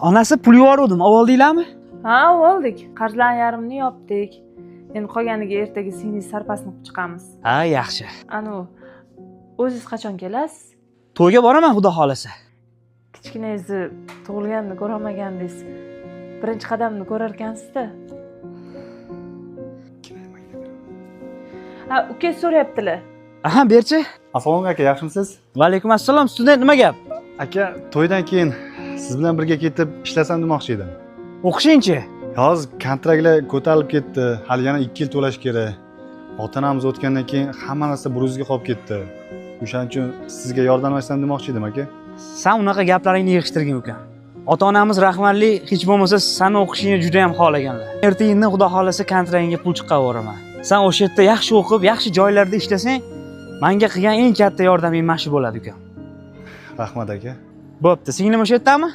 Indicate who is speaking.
Speaker 1: Onasi pul yuboruvdim, oldinglarmi?
Speaker 2: Ha, oldik. Qarzlarning yarmini yopdik. Endi qolganiga ertaga singli sarpasini qilib chiqamiz.
Speaker 1: Ha, yaxshi.
Speaker 2: Anu, o'zingiz qachon kelasiz?
Speaker 1: To'yga boraman, xudo xolasa.
Speaker 2: Kichkinangizni tug'ilganini ko'rolmagandingiz. Birinchi qadamni ko'rar ekansiz-da. Ha, uka so'rayaptilar.
Speaker 1: Aha, berchi.
Speaker 3: Assalomu alaykum aka, yaxshimisiz?
Speaker 1: Va alaykum assalom. Student nima gap?
Speaker 3: Aka, to'ydan keyin siz bilan birga ketib ishlasam demoqchi edim.
Speaker 1: O'qishingchi?
Speaker 3: Hozir kontraktlar ko'tarilib ketdi. Hali yana 2 yil to'lash kerak. Ota-onamiz o'tgandan keyin hamma narsa bir o'ziga qolib ketdi. O'shaning uchun sizga yordamlashsam demoqchi edim aka.
Speaker 1: Sen unaqa gaplaringni yig'ishtirgin ukam. Ota-onamiz rahmatli, hech bo'lmasa seni o'qishingni juda ham xohlaganlar. Ertaga xudo xolasa kontragtingga pul chiqaraveraman. Sen o'sha yerda yaxshi o'qib, yaxshi joylarda ishlasang, menga qilgan eng katta yordaming mana shu bo'ladi ukam.
Speaker 3: Rahmat aka.
Speaker 1: Bo'pti, singlim o'sha yerdami?